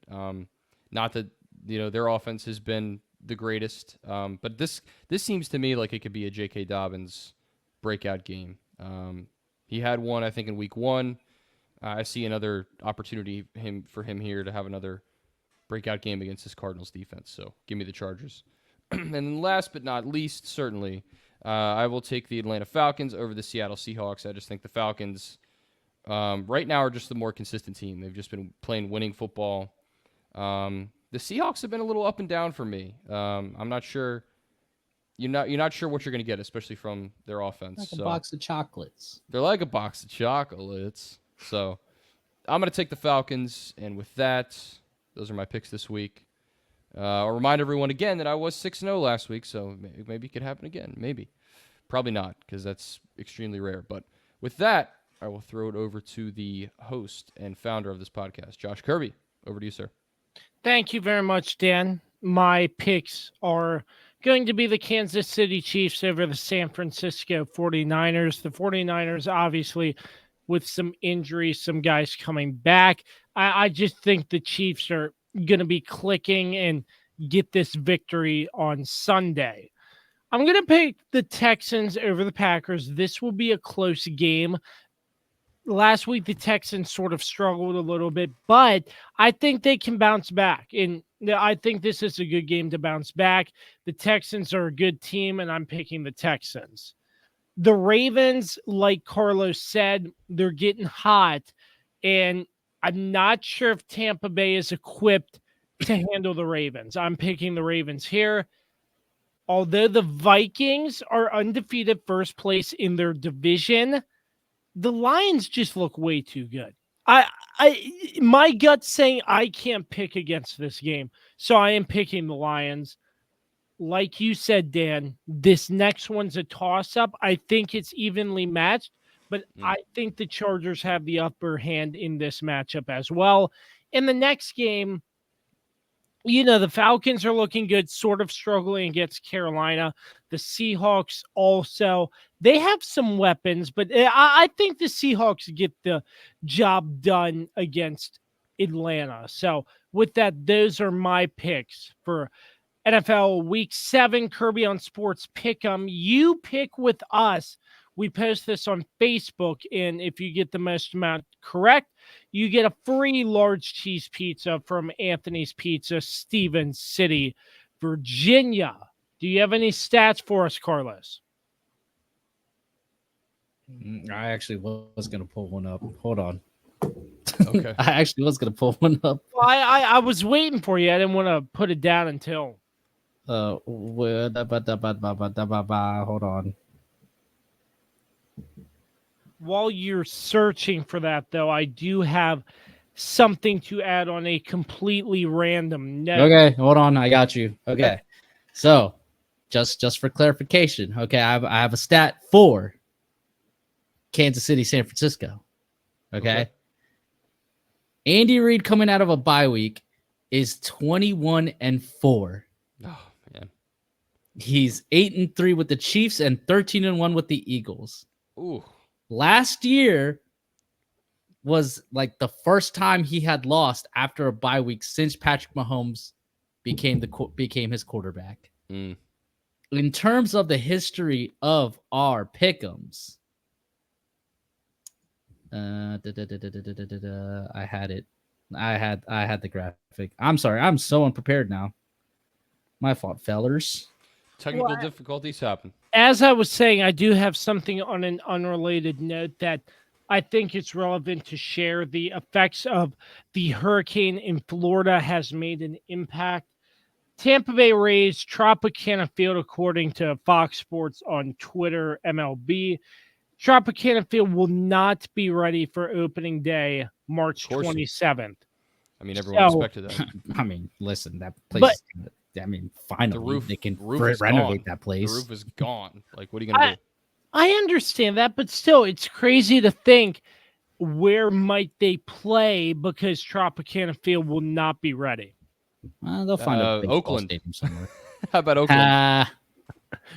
Not that their offense has been the greatest, but this seems to me like it could be a J.K. Dobbins breakout game. He had one, I think, in week 1. I see another opportunity for him here to have another breakout game against this Cardinals defense. So give me the Chargers. And then last but not least, certainly, I will take the Atlanta Falcons over the Seattle Seahawks. I just think the Falcons right now are just the more consistent team. They've just been playing winning football. The Seahawks have been a little up and down for me. I'm not sure. You're not sure what you're going to get, especially from their offense. Like a box of chocolates. They're like a box of chocolates. So I'm going to take the Falcons, and with that, those are my picks this week. I'll remind everyone again that I was 6-0 last week, so maybe it could happen again. Maybe. Probably not, because that's extremely rare. But with that, I will throw it over to the host and founder of this podcast, Josh Kirby. Over to you, sir. Thank you very much, Dan. My picks are going to be the Kansas City Chiefs over the San Francisco 49ers. The 49ers, obviously, with some injuries, some guys coming back. I just think the Chiefs are going to be clicking and get this victory on Sunday. I'm going to pick the Texans over the Packers. This will be a close game. Last week, the Texans sort of struggled a little bit, but I think they can bounce back. And I think this is a good game to bounce back. The Texans are a good team, and I'm picking the Texans. The Ravens, like Carlos said, they're getting hot, and I'm not sure if Tampa Bay is equipped to handle the Ravens. I'm picking the Ravens here. Although the Vikings are undefeated first place in their division, the Lions just look way too good. My gut's saying I can't pick against this game, so I am picking the Lions. Like you said, Dan, this next one's a toss-up. I think it's evenly matched, but I think the Chargers have the upper hand in this matchup as well. In the next game, the Falcons are looking good, sort of struggling against Carolina. The Seahawks also, they have some weapons, but I think the Seahawks get the job done against Atlanta. So with that, those are my picks for NFL Week 7. Kirby on Sports PickEm. You pick with us. We post this on Facebook, and if you get the most amount correct, you get a free large cheese pizza from Anthony's Pizza, Stevens City, Virginia. Do you have any stats for us, Carlos? I actually was going to pull one up. Hold on. Okay. I actually was going to pull one up. Well, I was waiting for you. I didn't want to put it down until. Hold on. While you're searching for that, though, I do have something to add on a completely random note. Okay, hold on. I got you. Okay. So, just for clarification, okay, I have a stat for Kansas City, San Francisco. Okay. Andy Reid coming out of a bye week is 21-4. Oh, man. He's 8-3 with the Chiefs and 13-1 with the Eagles. Ooh. Last year was like the first time he had lost after a bye week since Patrick Mahomes became his quarterback. In terms of the history of our pick'ems, I had it. I had the graphic. I'm sorry. I'm so unprepared now. My fault, fellers. Technical difficulties happen. As I was saying, I do have something on an unrelated note that I think it's relevant to share. The effects of the hurricane in Florida has made an impact. Tampa Bay Rays, Tropicana Field, according to Fox Sports on Twitter, MLB. Tropicana Field will not be ready for opening day, March 27th. I mean, everyone expected that. I mean, listen, that place. I mean, finally they can is renovate gone. that place. The roof is gone. Like, what are you gonna do? I understand that, but still, it's crazy to think where might they play because Tropicana Field will not be ready. They'll find a baseball Oakland stadium somewhere. How about Oakland?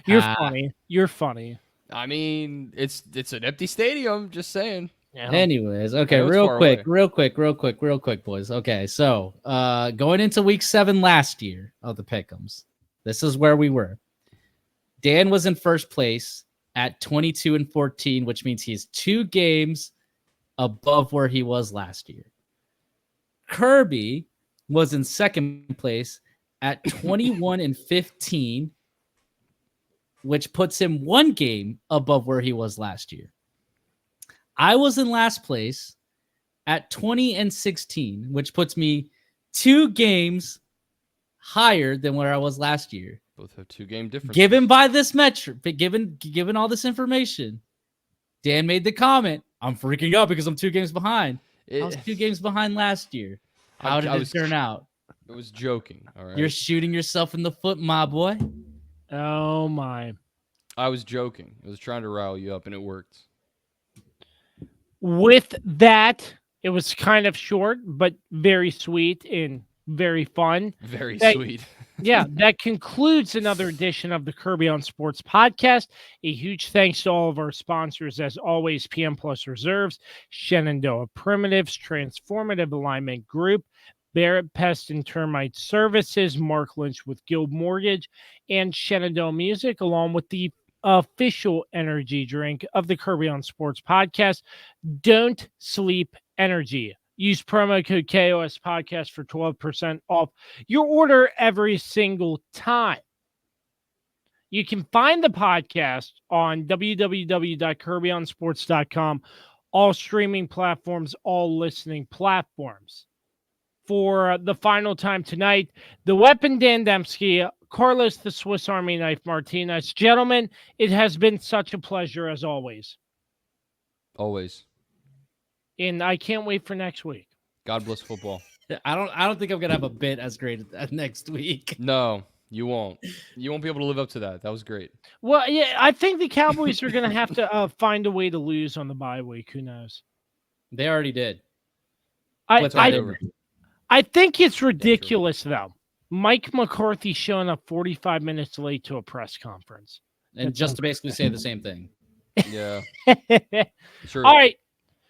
You're funny. You're funny. I mean, it's an empty stadium. Just saying. Yeah. Anyways, okay, real quick, boys. Okay, so going into week 7 last year of the Pick'ems, this is where we were. Dan was in first place at 22-14, which means he's 2 games above where he was last year. Kirby was in second place at 21-15, which puts him 1 game above where he was last year. I was in last place at 20-16, which puts me 2 games higher than where I was last year. Both have 2-game difference. Given by this metric, given all this information, Dan made the comment, I'm freaking out because I'm 2 games behind. I was 2 games behind last year. How did it turn out? I was joking. All right. You're shooting yourself in the foot, my boy. Oh, my. I was joking. I was trying to rile you up, and it worked. With that, it was kind of short, but very sweet and very fun. Very sweet. Yeah, that concludes another edition of the Kirby on Sports podcast. A huge thanks to all of our sponsors, as always, PM Plus Reserves, Shenandoah Primitives, Transformative Alignment Group, Barrett, Pest, and Termite Services, Mark Lynch with Guild Mortgage, and Shenandoah Music, along with the official energy drink of the Kirby on Sports podcast. Don't sleep energy. Use promo code KOS podcast for 12% off your order every single time. You can find the podcast on www.kirbyonsports.com, all streaming platforms, all listening platforms. For the final time tonight, the Weapon Dan Dembski, Carlos the Swiss Army Knife Martinez. Gentlemen, it has been such a pleasure as always. Always. And I can't wait for next week. God bless football. I don't think I'm gonna have a bit as great as next week. No, you won't. You won't be able to live up to that. That was great. Well, yeah, I think the Cowboys are going to have to find a way to lose on the bye week. Who knows? They already did. I think it's ridiculous, though. Mike McCarthy showing up 45 minutes late to a press conference. And just to basically say the same thing. Yeah. Sure. All right.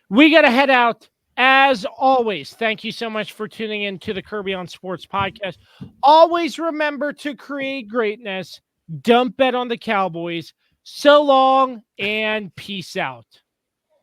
We got to head out. As always, thank you so much for tuning in to the Kirby on Sports podcast. Always remember to create greatness. Don't bet on the Cowboys. So long and peace out.